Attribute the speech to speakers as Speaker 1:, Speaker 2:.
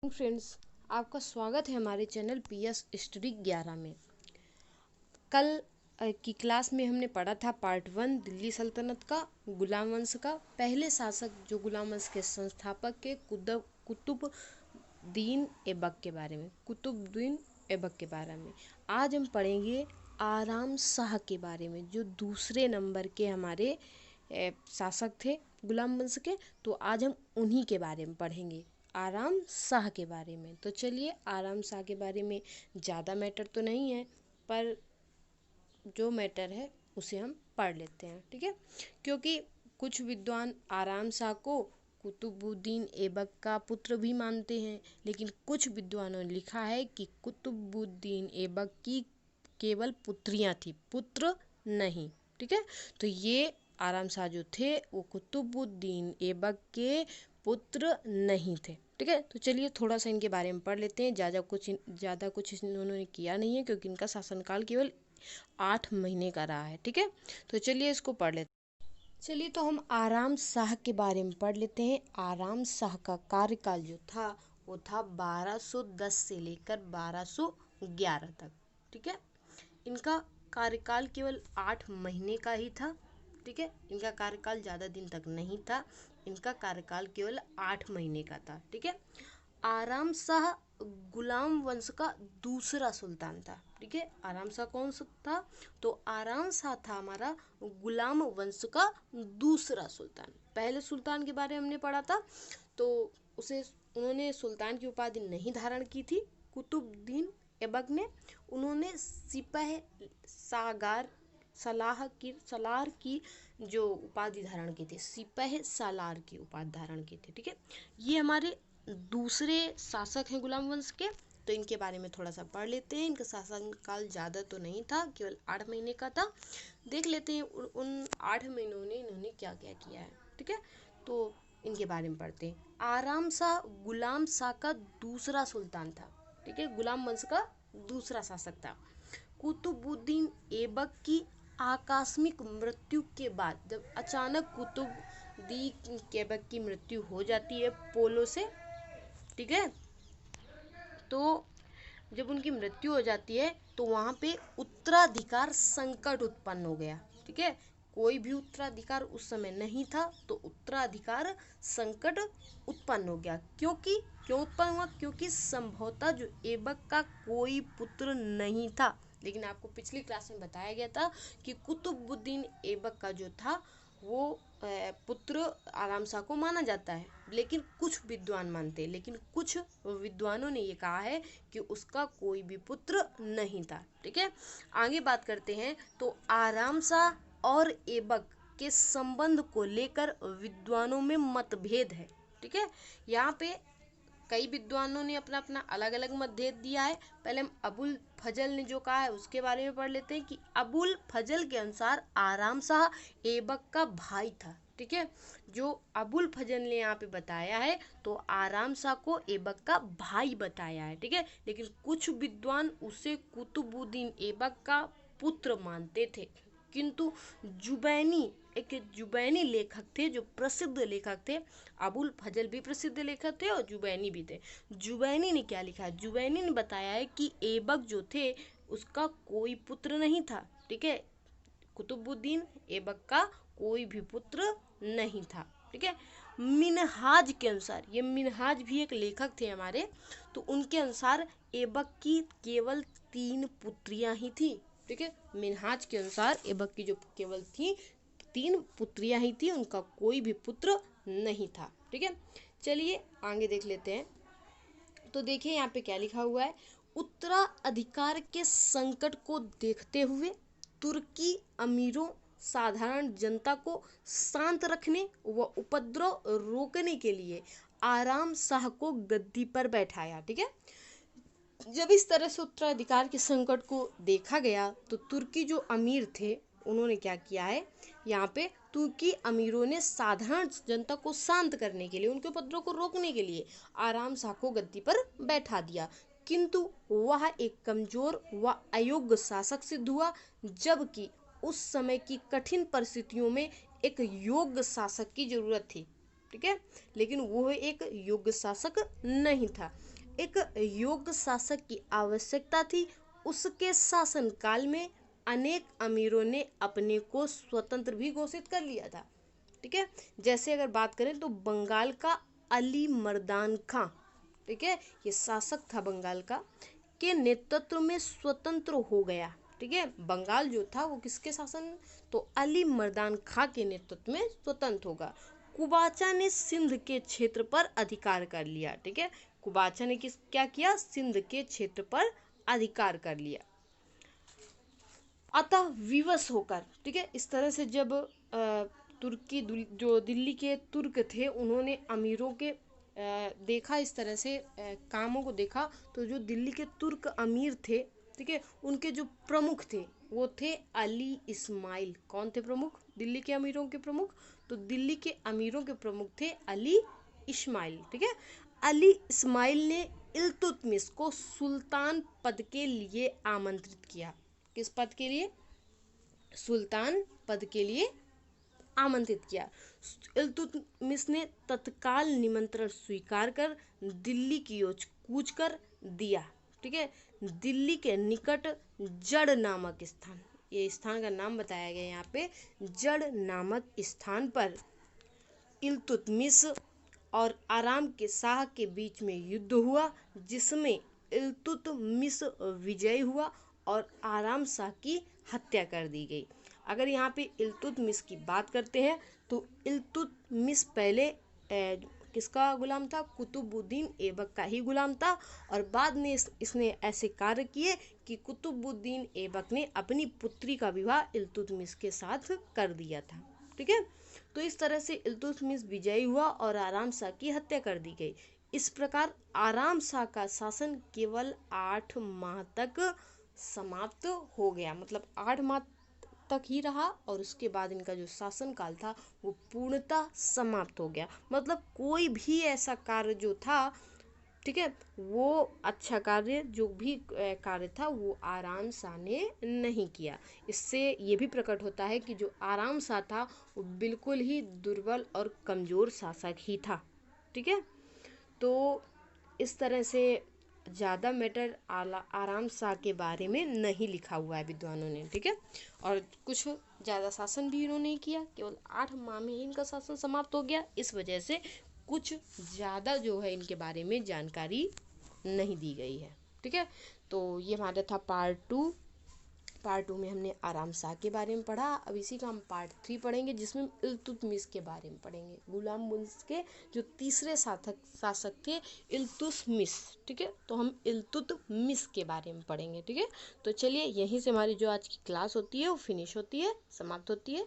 Speaker 1: Friends, आपका स्वागत है हमारे चैनल पीएस स्टडी 11 में। कल की क्लास में हमने पढ़ा था पार्ट 1 दिल्ली सल्तनत का, गुलाम वंश का पहले शासक जो गुलाम वंश के संस्थापक के कुतुबुद्दीन ऐबक के बारे में। आज हम पढ़ेंगे आराम शाह के बारे में, जो दूसरे नंबर के हमारे शासक थे गुलाम वंश के। तो आज हम उन्हीं के बारे में पढ़ेंगे, आराम शाह के बारे में। तो चलिए, आराम शाह के बारे में ज़्यादा मैटर तो नहीं है, पर जो मैटर है उसे हम पढ़ लेते हैं, ठीक है। क्योंकि कुछ विद्वान आराम शाह को कुतुबुद्दीन ऐबक का पुत्र भी मानते हैं, लेकिन कुछ विद्वानों ने लिखा है कि कुतुबुद्दीन ऐबक की केवल पुत्रियां थी, पुत्र नहीं, ठीक है। तो ये आराम शाह जो थे वो कुतुबुद्दीन ऐबक के पुत्र नहीं थे, ठीक है। तो चलिए थोड़ा सा इनके बारे में पढ़ लेते हैं। ज़्यादा कुछ इन्होंने किया नहीं है, क्योंकि इनका शासनकाल केवल 8 महीने का रहा है, ठीक है। तो चलिए इसको पढ़ लेते हैं। चलिए तो हम आराम शाह के बारे में पढ़ लेते हैं। आराम शाह का कार्यकाल जो था वो था 1210 से लेकर 1211 तक, ठीक है। इनका कार्यकाल केवल 8 महीने का ही था, ठीक है। इनका कार्यकाल ज़्यादा दिन तक नहीं था, इनका कार्यकाल केवल 8 महीने का था, ठीक है। आराम शाह गुलाम वंश का दूसरा सुल्तान था, ठीक है। आराम शाह कौन सा था? तो आराम शाह था हमारा गुलाम वंश का दूसरा सुल्तान। पहले सुल्तान के बारे में हमने पढ़ा था, तो उन्होंने सुल्तान की उपाधि नहीं धारण की थी कुतुबुद्दीन ऐबक ने। उन्होंने सिपह सलार की जो उपाधि धारण की थी, सिपह सालार की उपाधि धारण की थी, ठीक है। ये हमारे दूसरे शासक हैं गुलाम वंश के। तो इनके बारे में थोड़ा सा पढ़ लेते हैं। इनका शासनकाल ज़्यादा तो नहीं था, केवल 8 महीने का था। देख लेते हैं उन 8 महीनों में इन्होंने क्या क्या किया है, ठीक है। तो इनके बारे में पढ़ते हैं। आराम शाह गुलाम शाह का दूसरा सुल्तान था, ठीक है। गुलाम वंश का दूसरा शासक था। कुतुबुद्दीन ऐबक की आकस्मिक मृत्यु के बाद, जब अचानक कुतुबुद्दीन ऐबक की मृत्यु हो जाती है पोलो से, ठीक है, तो जब उनकी मृत्यु हो जाती है तो वहाँ पे उत्तराधिकार संकट उत्पन्न हो गया, ठीक है। कोई भी उत्तराधिकार उस समय नहीं था, तो उत्तराधिकार संकट उत्पन्न हो गया। क्यों उत्पन्न हुआ? क्योंकि संभवतः जो ऐबक का कोई पुत्र नहीं था। लेकिन आपको पिछली क्लास में बताया गया था कि कुतुबुद्दीन ऐबक का जो था वो पुत्र आराम शाह को माना जाता है, लेकिन कुछ विद्वान मानते हैं। लेकिन कुछ विद्वानों ने ये कहा है कि उसका कोई भी पुत्र नहीं था, ठीक है। आगे बात करते हैं। तो आराम शाह और ऐबक के संबंध को लेकर विद्वानों में मतभेद है, ठीक है। यहाँ पे कई विद्वानों ने अपना अपना अलग अलग मतभेद दिया है। पहले हम अबुल फजल ने जो कहा है उसके बारे में पढ़ लेते हैं कि अबुल फजल के अनुसार आराम शाह ऐबक का भाई था, ठीक है। जो अबुल फजल ने यहाँ पे बताया है तो आराम शाह को ऐबक का भाई बताया है, ठीक है। लेकिन कुछ विद्वान उसे कुतुबुद्दीन ऐबक का पुत्र मानते थे। किंतु जुबैनी लेखक थे, जो प्रसिद्ध लेखक थे। अबुल फजल भी प्रसिद्ध लेखक थे और जुबैनी भी थे। जुबैनी ने क्या लिखा है? जुबैनी ने बताया है कि ऐबक जो थे उसका कोई पुत्र नहीं था, ठीक है। कुतुबुद्दीन ऐबक का कोई भी पुत्र नहीं था, ठीक है। मिनहाज के अनुसार, ये मिनहाज भी एक लेखक थे हमारे, तो उनके अनुसार ऐबक की केवल 3 पुत्रियां ही थी, ठीक है। मिनहाज के अनुसार ऐबक की जो केवल 3 पुत्रियां ही थी, उनका कोई भी पुत्र नहीं था, ठीक है। चलिए आगे देख लेते हैं। तो देखिए यहाँ पे क्या लिखा हुआ है। उत्तराधिकार के संकट को देखते हुए तुर्की अमीरों साधारण जनता को शांत रखने व उपद्रव रोकने के लिए आराम शाह को गद्दी पर बैठाया, ठीक है। जब इस तरह से उत्तराधिकार के संकट को देखा गया तो तुर्की जो अमीर थे उन्होंने क्या किया है, यहाँ पे तुर्की अमीरों ने साधारण जनता को शांत करने के लिए, उनके उपद्रव को रोकने के लिए आराम शाह को गद्दी पर बैठा दिया। किंतु वह एक कमजोर व अयोग्य शासक सिद्ध हुआ, जबकि उस समय की कठिन परिस्थितियों में एक योग्य शासक की जरूरत थी, ठीक है। लेकिन वो एक योग्य शासक नहीं था। एक योग्य शासक की आवश्यकता थी। उसके शासनकाल में अनेक अमीरों ने अपने को स्वतंत्र भी घोषित कर लिया था। ठीक है, जैसे अगर बात करें तो बंगाल का अली मर्दान खां, ठीक है, ये शासक था बंगाल का, के नेतृत्व में स्वतंत्र हो गया। ठीक है, बंगाल जो था वो किसके शासन, तो अली मर्दान खां के नेतृत्व में स्वतंत्र होगा। कुबाचा ने सिंध के क्षेत्र पर अधिकार कर लिया। ठीक है, कुबाचा ने क्या किया, सिंध के क्षेत्र पर अधिकार कर लिया। अतः विवश होकर, ठीक है, इस तरह से जब तुर्की जो दिल्ली के तुर्क थे उन्होंने अमीरों के देखा, इस तरह से कामों को देखा, तो जो दिल्ली के तुर्क अमीर थे, ठीक है, उनके जो प्रमुख थे वो थे अली इस्माइल। कौन थे प्रमुख, दिल्ली के अमीरों के प्रमुख, तो दिल्ली के अमीरों के प्रमुख थे अली इस्माइल। ठीक है, अली इस्माइल ने इल्तुतमिश को सुल्तान पद के लिए आमंत्रित किया। किस पद के लिए, सुल्तान पद के लिए आमंत्रित किया। इल्तुतमिश ने तत्काल निमंत्रण स्वीकार कर दिल्ली की ओर कूच कर दिया। ठीक है, दिल्ली के निकट जड़ नामक स्थान, ये स्थान का नाम बताया गया यहाँ पे, जड़ नामक स्थान पर इल्तुतमिश और आराम के शाह के बीच में युद्ध हुआ, जिसमें इल्तुतमिश विजयी हुआ और आराम शाह की हत्या कर दी गई। अगर यहाँ पे इल्तुतमिश की बात करते हैं तो इल्तुतमिश पहले किसका गुलाम था, कुतुबुद्दीन ऐबक का ही गुलाम था, और बाद में इसने ऐसे कार्य किए कि कुतुबुद्दीन ऐबक ने अपनी पुत्री का विवाह इल्तुतमिश के साथ कर दिया था। ठीक है, तो इस तरह से इल्तुतमिश विजयी हुआ और आराम शाह की हत्या कर दी गई। इस प्रकार आराम शाह का शासन केवल 8 माह तक समाप्त हो गया, मतलब 8 माह तक ही रहा और उसके बाद इनका जो शासन काल था वो पूर्णतः समाप्त हो गया। मतलब कोई भी ऐसा कार्य जो था, ठीक है, वो अच्छा कार्य जो भी कार्य था वो आराम शाह ने नहीं किया। इससे ये भी प्रकट होता है कि जो आराम शाह था वो बिल्कुल ही दुर्बल और कमज़ोर शासक ही था। ठीक है, तो इस तरह से ज़्यादा मैटर आराम शाह के बारे में नहीं लिखा हुआ है विद्वानों ने। ठीक है, और कुछ ज़्यादा शासन भी इन्होंने किया, केवल 8 माह में ही इनका शासन समाप्त हो गया। इस वजह से कुछ ज़्यादा जो है इनके बारे में जानकारी नहीं दी गई है। ठीक है, तो ये हमारा था पार्ट 2 में हमने आराम शाह के बारे में पढ़ा। अब इसी का हम पार्ट 3 पढ़ेंगे, जिसमें इल्तुतमिश के बारे में पढ़ेंगे, गुलाम वंश के जो तीसरे शासक थे इल्तुतमिश। ठीक है, तो हम इल्तुतमिश के बारे में पढ़ेंगे। ठीक है, तो चलिए यहीं से हमारी जो आज की क्लास होती है वो फिनिश होती है, समाप्त होती है।